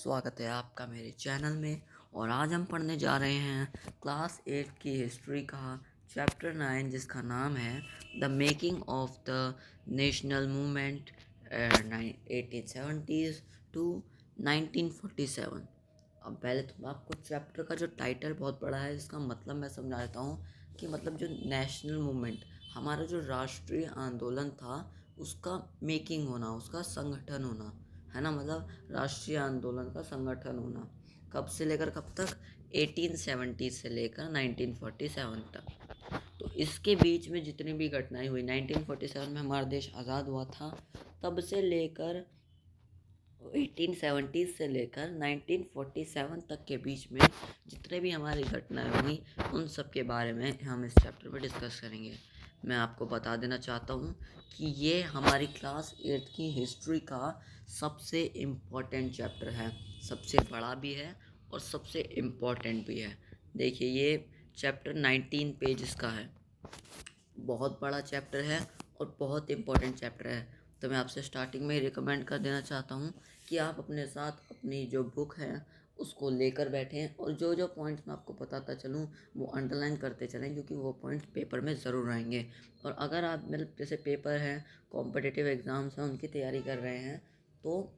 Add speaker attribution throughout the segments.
Speaker 1: स्वागत है आपका मेरे चैनल में। और आज हम पढ़ने जा रहे हैं क्लास 8 की हिस्ट्री का चैप्टर 9, जिसका नाम है the making of the national movement 1870s to 1947। अब पहले तो आपको चैप्टर का जो टाइटल बहुत बड़ा है, इसका मतलब मैं समझा देता हूँ कि मतलब जो नेशनल मूवमेंट, हमारा जो राष्ट्रीय आंदोलन था, उसका मेकिंग होना, उसका संगठन होना है ना। मतलब राष्ट्रीय आंदोलन का संगठन होना कब से लेकर कब तक, 1870 से लेकर 1947 तक। तो इसके बीच में जितनी भी घटनाएं हुई, 1947 में हमारा देश आज़ाद हुआ था, तब से लेकर 1870 से लेकर 1947 तक के बीच में जितने भी हमारी घटनाएं हुई, उन सब के बारे में हम इस चैप्टर में डिस्कस करेंगे। मैं आपको बता देना चाहता हूँ कि ये हमारी क्लास 8 की हिस्ट्री का सबसे इम्पोर्टेंट चैप्टर है, सबसे बड़ा भी है और सबसे इम्पोर्टेंट भी है। देखिए, ये चैप्टर 19 पेजेस का है, बहुत बड़ा चैप्टर है और बहुत इम्पोर्टेंट चैप्टर है। तो मैं आपसे स्टार्टिंग में ही रिकमेंड कर देना चाहता हूँ कि आप अपने साथ अपनी जो बुक है उसको लेकर बैठें, और जो जो पॉइंट्स मैं आपको बताता चलूँ वो अंडरलाइन करते चलें, क्योंकि वो पॉइंट्स पेपर में ज़रूर आएंगे। और अगर आप मतलब जैसे पेपर हैं, कॉम्पिटिटिव एग्ज़ाम्स हैं, उनकी तैयारी कर रहे हैं, तो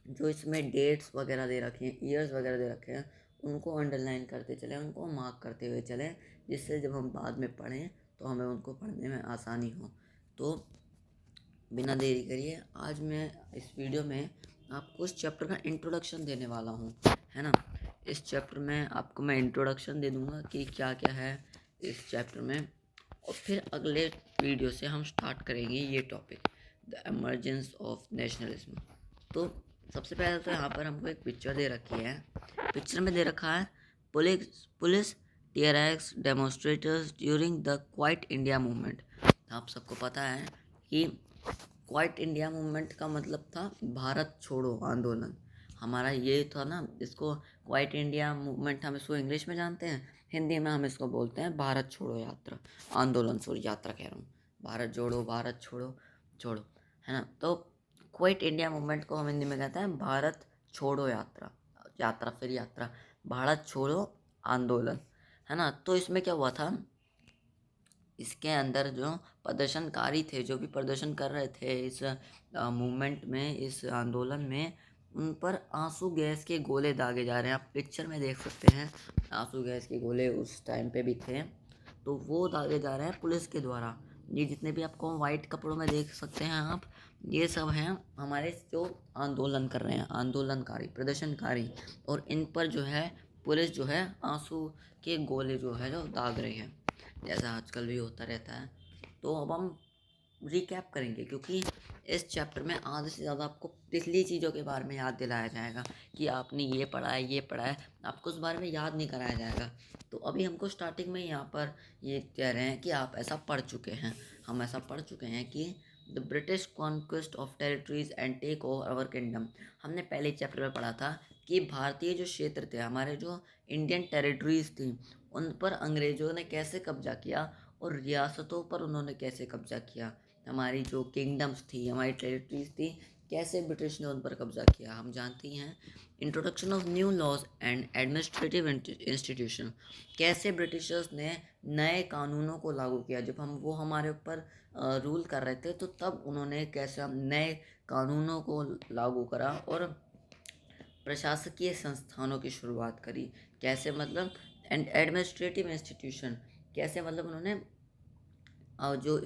Speaker 1: जो इसमें डेट्स वगैरह दे रखे हैं, ईयर्स वगैरह दे रखे हैं, उनको अंडरलाइन करते चलें, उनको मार्क करते हुए चलें, जिससे जब हम बाद में पढ़ें तो हमें उनको पढ़ने में आसानी हो। तो बिना देरी करिए, आज मैं इस वीडियो में आपको इस चैप्टर का इंट्रोडक्शन देने वाला हूँ, है ना। इस चैप्टर में आपको मैं इंट्रोडक्शन दे दूँगा कि क्या क्या है इस चैप्टर में, और फिर अगले वीडियो से हम स्टार्ट करेंगे ये topic, the emergence of nationalism. तो सबसे पहले तो यहाँ पर हमको एक पिक्चर दे रखी है। पिक्चर में दे रखा है police police TRX demonstrators during the Quit India movement. आप सबको पता है कि क्वाइट इंडिया मूवमेंट का मतलब था भारत छोड़ो आंदोलन। हमारा ये था ना, इसको क्वाइट इंडिया मूवमेंट हम इसको इंग्लिश में जानते हैं, हिंदी में हम इसको बोलते हैं भारत छोड़ो यात्रा, आंदोलन, सॉरी यात्रा कह रहा हूँ, भारत जोड़ो, भारत छोड़ो, छोड़ो, है ना। तो क्विट इंडिया मूवमेंट को हम हिंदी में कहते हैं भारत छोड़ो यात्रा, यात्रा फिर यात्रा, भारत छोड़ो आंदोलन, है ना। तो इसमें क्या हुआ था, इसके अंदर जो प्रदर्शनकारी थे, जो भी प्रदर्शन कर रहे थे इस मूवमेंट में, इस आंदोलन में, उन पर आंसू गैस के गोले दागे जा रहे हैं। आप पिक्चर में देख सकते हैं, आंसू गैस के गोले उस टाइम पे भी थे, तो वो दागे जा रहे हैं पुलिस के द्वारा। ये जितने भी आपको वाइट कपड़ों में देख सकते हैं आप, ये सब हैं हमारे जो आंदोलन कर रहे हैं, आंदोलनकारी, प्रदर्शनकारी, और इन पर जो है पुलिस जो है आंसू के गोले जो है जो दाग रही है, जैसा आजकल भी होता रहता है। तो अब हम रिकैप करेंगे, क्योंकि इस चैप्टर में आधे से ज़्यादा आपको पिछली चीज़ों के बारे में याद दिलाया जाएगा कि आपने ये पढ़ा है, ये पढ़ा है, आपको उस बारे में याद नहीं कराया जाएगा। तो अभी हमको स्टार्टिंग में यहाँ पर ये कह रहे हैं कि आप ऐसा पढ़ चुके हैं, हम ऐसा पढ़ चुके हैं कि the British conquest of territories and take over our kingdom. हमने पहले चैप्टर में पढ़ा था कि भारतीय जो क्षेत्र थे, हमारे जो इंडियन टेरिटरीज थी, उन पर अंग्रेज़ों ने कैसे कब्जा किया, और रियासतों पर उन्होंने कैसे कब्जा किया, हमारी जो किंगडम्स थी, हमारी टेरिटरीज थी, कैसे ब्रिटिश ने उन पर कब्जा किया, हम जानते हैं। Introduction of new laws and administrative institution, कैसे ब्रिटिशर्स ने नए कानूनों को लागू किया, जब हम वो हमारे ऊपर रूल कर रहे थे, तो तब उन्होंने कैसे हम नए कानूनों को लागू करा, और प्रशासकीय संस्थानों की शुरुआत करी, कैसे मतलब एंड एडमिनिस्ट्रेटिव इंस्टीट्यूशन, कैसे मतलब उन्होंने जो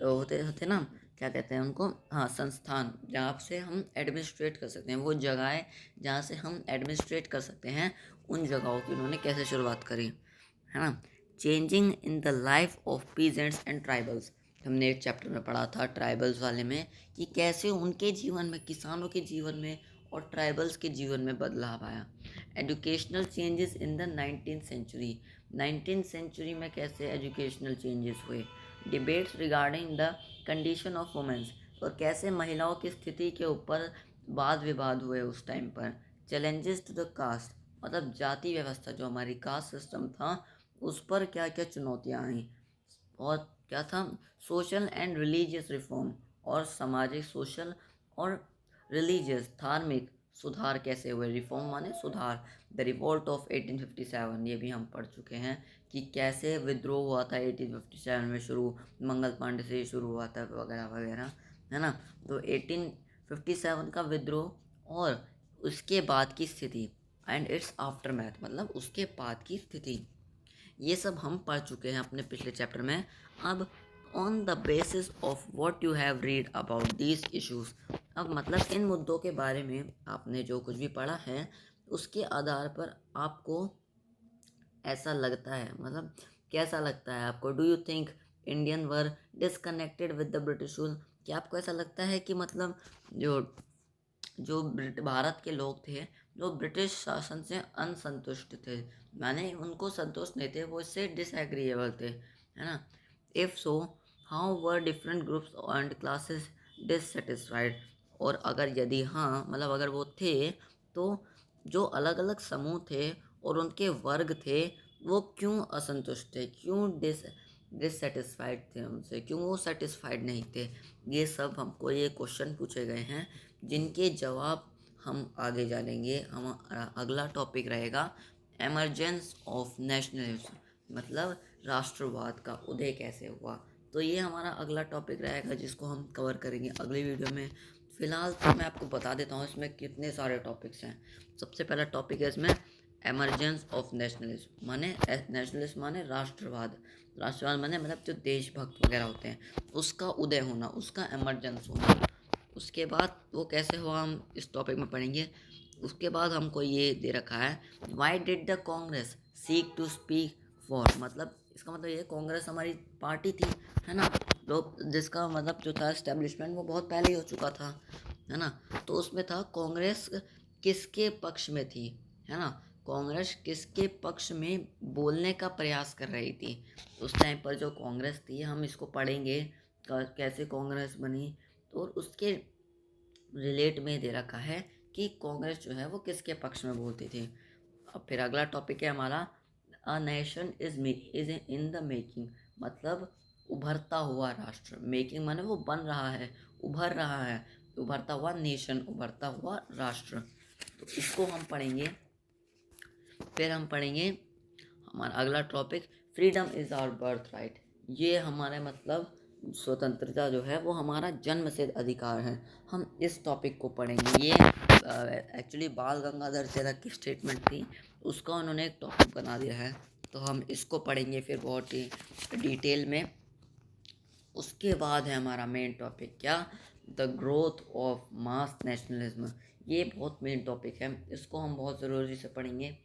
Speaker 1: होते होते ना, क्या कहते हैं उनको, हाँ, संस्थान, जहाँ से हम एडमिनिस्ट्रेट कर सकते हैं, वो जगहें जहाँ से हम एडमिनिस्ट्रेट कर सकते हैं, उन जगहों की उन्होंने कैसे शुरुआत करी, है ना। Changing in the life of peasants and tribals, हमने एक चैप्टर में पढ़ा था ट्राइबल्स वाले में, कि कैसे उनके जीवन में, किसानों के जीवन में और ट्राइबल्स के जीवन में बदलाव आया। Educational changes in the 19th century में कैसे एजुकेशनल चेंजेस हुए। Debates regarding the condition of womens, और कैसे महिलाओं की स्थिति के ऊपर वाद विवाद हुए उस टाइम पर। चैलेंजेस टू द कास्ट, मतलब जाति व्यवस्था, जो हमारी कास्ट सिस्टम था, उस पर क्या क्या चुनौतियाँ आई, और क्या था, सोशल एंड रिलीजियस रिफॉर्म, और सामाजिक, सोशल और रिलीजियस, धार्मिक सुधार कैसे हुए, रिफॉर्म माने सुधार। द रिवोल्ट ऑफ 1857, ये भी हम पढ़ चुके हैं कि कैसे विद्रोह हुआ था 1857 में, शुरू मंगल पांडे से ही शुरू हुआ था वगैरह वगैरह, है ना। तो 1857 का विद्रोह और उसके बाद की स्थिति, एंड इट्स आफ्टर मैथ, मतलब उसके बाद की स्थिति, ये सब हम पढ़ चुके हैं अपने पिछले चैप्टर में। अब on the basis of what you have read about these issues, अब मतलब इन मुद्दों के बारे में आपने जो कुछ भी पढ़ा है उसके आधार पर आपको ऐसा लगता है, मतलब कैसा लगता है आपको, do you think Indian were disconnected with the British rule, क्या आपको ऐसा लगता है कि मतलब जो जो भारत के लोग थे जो ब्रिटिश शासन से असंतुष्ट थे, माने उनको संतुष्ट नहीं थे, वो इससे डिसएग्रीएबल थे, है ना। If so, how were different groups and classes dissatisfied, और अगर यदि हाँ, मतलब अगर वो थे, तो जो अलग अलग समूह थे और उनके वर्ग थे वो क्यों असंतुष्ट थे, क्यों डिससेटिस्फाइड थे उनसे, क्यों वो सेटिस्फाइड नहीं थे। ये सब हमको ये क्वेश्चन पूछे गए हैं जिनके जवाब हम आगे जानेंगे। हमारा अगला टॉपिक रहेगा एमरजेंस ऑफ नेशनलिज्म, मतलब राष्ट्रवाद का उदय कैसे हुआ। तो ये हमारा अगला टॉपिक रहेगा जिसको हम कवर करेंगे अगली वीडियो में। फिलहाल तो मैं आपको बता देता हूँ इसमें कितने सारे टॉपिक्स हैं। सबसे पहला टॉपिक है इसमें एमरजेंस ऑफ नेशनलिज्म, माने नेशनलिज्म माने राष्ट्रवाद, राष्ट्रवाद माने मतलब जो देशभक्त वगैरह होते हैं उसका उदय होना, उसका एमरजेंस होना। उसके बाद वो कैसे हुआ हम इस टॉपिक में पढ़ेंगे। उसके बाद हमको ये दे रखा है why did the Congress seek to speak for, मतलब इसका मतलब ये कांग्रेस हमारी पार्टी थी, है ना, लोग जिसका मतलब जो था एस्टेब्लिशमेंट वो बहुत पहले ही हो चुका था, है ना। तो उसमें था कांग्रेस किसके पक्ष में थी, है ना, कांग्रेस किसके पक्ष में बोलने का प्रयास कर रही थी। उस टाइम पर जो कांग्रेस थी हम इसको पढ़ेंगे कैसे कांग्रेस बनी, और उसके रिलेट में दे रखा है कि कांग्रेस जो है वो किसके पक्ष में बोलती थी। अब फिर अगला टॉपिक है हमारा a nation is in the making, मतलब उभरता हुआ राष्ट्र, मेकिंग माने वो बन रहा है, उभर रहा है, उभरता हुआ नेशन, उभरता हुआ राष्ट्र। तो इसको हम पढ़ेंगे। फिर हम पढ़ेंगे हमारा अगला topic freedom is our birth right, ये हमारे मतलब स्वतंत्रता जो है वो हमारा जन्म सिद्ध अधिकार है। हम इस टॉपिक को पढ़ेंगे। ये एक्चुअली बाल गंगाधर तिलक की स्टेटमेंट थी, उसका उन्होंने एक टॉपिक बना दिया है, तो हम इसको पढ़ेंगे फिर बहुत ही डिटेल में। उसके बाद है हमारा मेन टॉपिक क्या, the growth of mass nationalism, ये बहुत मेन टॉपिक है, इसको हम बहुत ज़रूरी से पढ़ेंगे,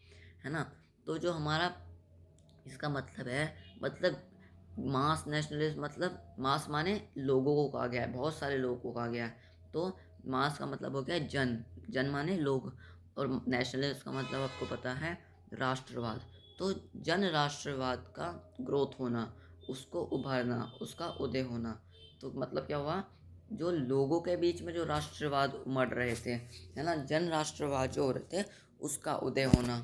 Speaker 1: है ना। तो जो हमारा इसका मतलब है, मतलब मास नेशनलिज्म, मतलब मास माने लोगों को कहा गया है, बहुत सारे लोगों को कहा गया है। तो मास का मतलब हो गया जन, जन माने लोग, और नेशनलिज्म का मतलब आपको पता है राष्ट्रवाद। तो जन राष्ट्रवाद का ग्रोथ होना, उसको उभरना, उसका उदय होना। तो मतलब क्या हुआ, जो लोगों के बीच में जो राष्ट्रवाद उमड़ रहे थे, है ना, जन राष्ट्रवाद जो हो रहे थे उसका उदय होना।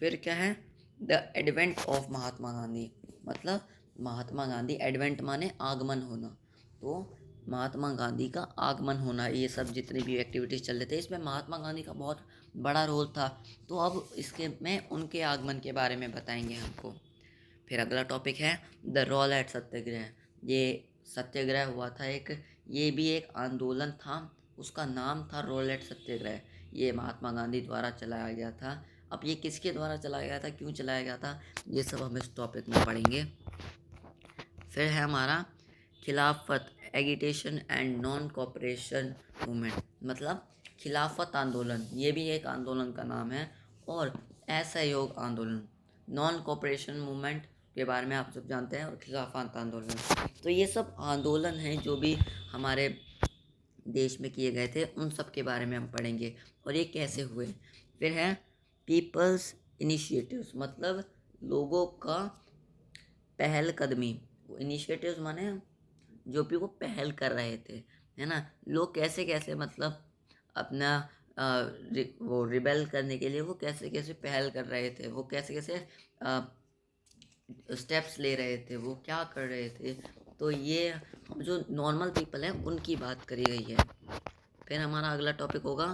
Speaker 1: फिर क्या है, the advent of Mahatma Gandhi, मतलब महात्मा गांधी, एडवेंट माने आगमन होना, तो महात्मा गांधी का आगमन होना, ये सब जितनी भी एक्टिविटीज़ चल रहे थे इसमें महात्मा गांधी का बहुत बड़ा रोल था। तो अब इसके में उनके आगमन के बारे में बताएंगे हमको। फिर अगला टॉपिक है द रॉलेट सत्याग्रह, ये सत्याग्रह हुआ था एक, ये भी एक आंदोलन था, उसका नाम था रॉलेट सत्याग्रह, ये महात्मा गांधी द्वारा चलाया गया था। अब ये किसके द्वारा चलाया गया था, क्यों चलाया गया था, ये सब हम इस टॉपिक में पढ़ेंगे। फिर है हमारा खिलाफत agitation and non cooperation movement, मतलब खिलाफत आंदोलन, ये भी एक आंदोलन का नाम है, और असहयोग आंदोलन, नॉन कॉपरेशन मूवमेंट के बारे में आप सब जानते हैं, और खिलाफत आंदोलन। तो ये सब आंदोलन हैं जो भी हमारे देश में किए गए थे, उन सब के बारे में हम पढ़ेंगे और ये कैसे हुए। फिर है पीपल्स इनिशिएटिव्स, मतलब लोगों का पहलकदमी, इनिशिएटिव्स माने जो भी वो पहल कर रहे थे, है ना, लोग कैसे कैसे मतलब अपना वो रिबेल करने के लिए वो कैसे कैसे पहल कर रहे थे, वो कैसे कैसे स्टेप्स ले रहे थे, वो क्या कर रहे थे। तो ये जो नॉर्मल पीपल हैं उनकी बात करी गई है। फिर हमारा अगला टॉपिक होगा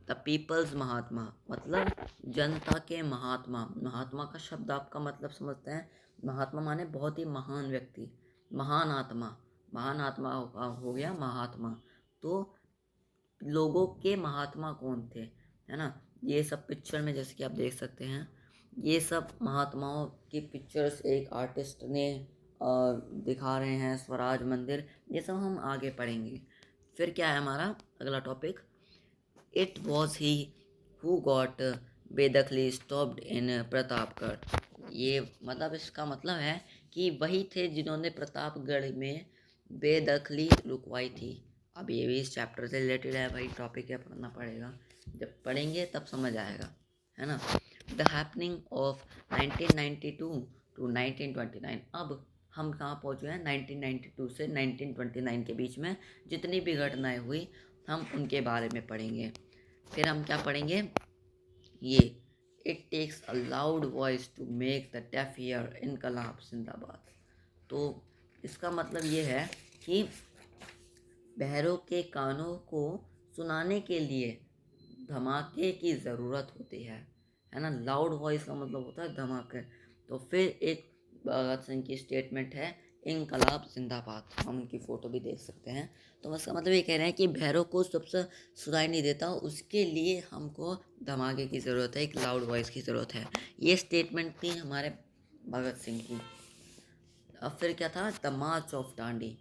Speaker 1: द द पीपल्स महात्मा मतलब जनता के महात्मा। महात्मा का शब्द आपका मतलब समझते हैं, महात्मा माने बहुत ही महान व्यक्ति, महान आत्मा। महान आत्मा हो गया महात्मा। तो लोगों के महात्मा कौन थे, है ना। ये सब पिक्चर में जैसे कि आप देख सकते हैं, ये सब महात्माओं की पिक्चर्स एक आर्टिस्ट ने दिखा रहे हैं। स्वराज मंदिर, ये सब हम आगे पढ़ेंगे। फिर क्या है हमारा अगला topic, it was he who got बेदखली स्टॉप्ड इन प्रतापगढ़। ये मतलब इसका मतलब है कि वही थे जिन्होंने प्रतापगढ़ में बेदखली रुकवाई थी। अब ये भी इस चैप्टर से रिलेटेड है भाई, टॉपिक है, पढ़ना पड़ेगा, जब पढ़ेंगे तब समझ आएगा, है ना। The happening of 1992 to 1929। अब हम कहाँ पहुँचे हैं, 1992 से 1929 के बीच में जितनी भी घटनाएं हुई हम उनके बारे में पढ़ेंगे। फिर हम क्या पढ़ेंगे, ये it takes a loud voice to make the deaf ear इनकलाब जिंदाबाद। तो इसका मतलब ये है कि बहरों के कानों को सुनाने के लिए धमाके की ज़रूरत होती है ना। लाउड वॉइस का मतलब होता है धमाके। तो फिर एक भगत सिंह की स्टेटमेंट है, इनकलाब जिंदाबाद। हम उनकी फ़ोटो भी देख सकते हैं। तो इसका मतलब ये कह रहे हैं कि बहरों को सबसे सुनाई नहीं देता, उसके लिए हमको धमाके की ज़रूरत है, एक लाउड वॉइस की ज़रूरत है। ये स्टेटमेंट थी हमारे भगत सिंह की। अब फिर क्या था, the march of Dandi.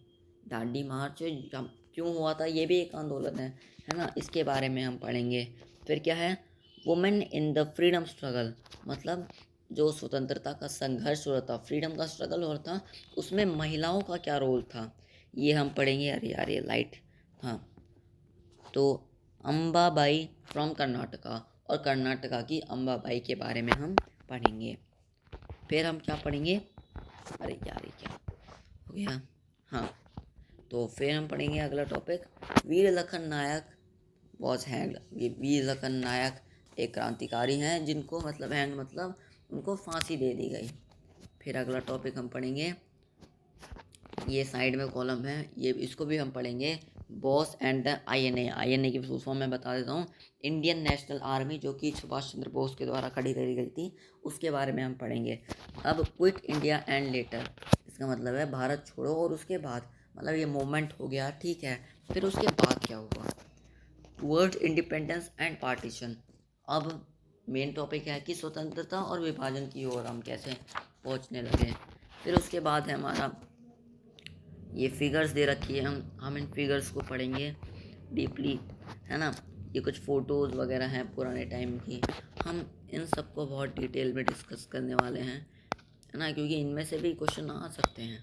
Speaker 1: Dandi march क्यों हुआ था, ये भी एक आंदोलन है ना, इसके बारे में हम पढ़ेंगे। फिर क्या है, women in the freedom struggle, मतलब जो स्वतंत्रता का संघर्ष हो रहा था, फ्रीडम का स्ट्रगल हो रहा था, उसमें महिलाओं का क्या रोल था, ये हम पढ़ेंगे। अरे यार ये लाइट, हाँ। तो अम्बाबाई फ्रॉम कर्नाटका, और कर्नाटका की अम्बाबाई के बारे में हम पढ़ेंगे। फिर हम क्या पढ़ेंगे, अरे यार ये क्या हो गया, हाँ। तो फिर हम पढ़ेंगे अगला topic, Veer Lakhan Nayak was hanged. ये वीर लखन नायक एक क्रांतिकारी हैं जिनको मतलब हैंग मतलब उनको फांसी दे दी गई। फिर अगला टॉपिक हम पढ़ेंगे, ये साइड में कॉलम है, ये इसको भी हम पढ़ेंगे, boss and the INA. INA की फुल फॉर्म मैं बता देता हूँ, इंडियन नेशनल आर्मी, जो कि सुभाष चंद्र बोस के द्वारा खड़ी करी गई थी, उसके बारे में हम पढ़ेंगे। अब क्विट इंडिया एंड लेटर, इसका मतलब है भारत छोड़ो और उसके बाद, मतलब ये मूवमेंट हो गया, ठीक है। फिर उसके बाद क्या हुआ, टूवर्ड्स इंडिपेंडेंस एंड पार्टीशन। अब मेन टॉपिक है कि स्वतंत्रता और विभाजन की ओर हम कैसे पहुंचने लगे। फिर उसके बाद है हमारा, ये फिगर्स दे रखी है, हम इन फिगर्स को पढ़ेंगे डीपली, है ना। ये कुछ फ़ोटोज़ वगैरह हैं पुराने टाइम की, हम इन सब को बहुत डिटेल में डिस्कस करने वाले हैं, है ना, क्योंकि इनमें से भी क्वेश्चन आ सकते हैं।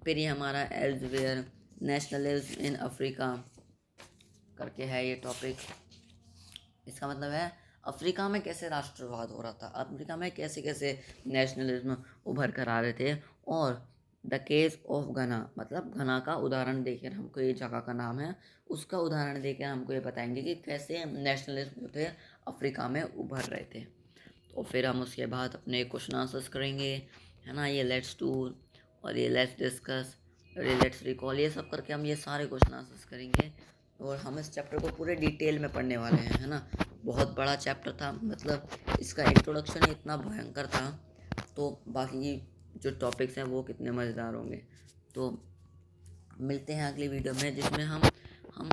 Speaker 1: फिर ये हमारा एल्सवेयर नेशनलिज्म इन अफ्रीका करके है ये टॉपिक। इसका मतलब है अफ्रीका में कैसे राष्ट्रवाद हो रहा था, अफ्रीका में कैसे कैसे नेशनलिज्म उभर कर आ रहे थे। और द केस ऑफ घना, मतलब घना का उदाहरण देकर हमको, ये जगह का नाम है, उसका उदाहरण देकर हमको ये बताएंगे कि कैसे नेशनलिज्म जो थे अफ्रीका में उभर रहे थे। तो फिर हम उसके बाद अपने क्वेश्चन आंसर्स करेंगे, है ना। ये लेट्स डू और ये लेट्स डिस्कस और ये लेट्स रिकॉल, ये सब करके हम ये सारे क्वेश्चन आंसर्स करेंगे। और हम इस चैप्टर को पूरे डिटेल में पढ़ने वाले हैं, है ना। बहुत बड़ा चैप्टर था, मतलब इसका इंट्रोडक्शन ही इतना भयंकर था, तो बाकी जो टॉपिक्स हैं वो कितने मज़ेदार होंगे। तो मिलते हैं अगली वीडियो में, जिसमें हम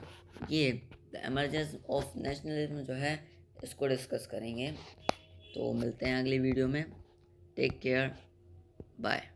Speaker 1: ये द एमरजेंस ऑफ नेशनलिज्म जो है इसको डिस्कस करेंगे। तो मिलते हैं अगली वीडियो में, टेक केयर, बाय।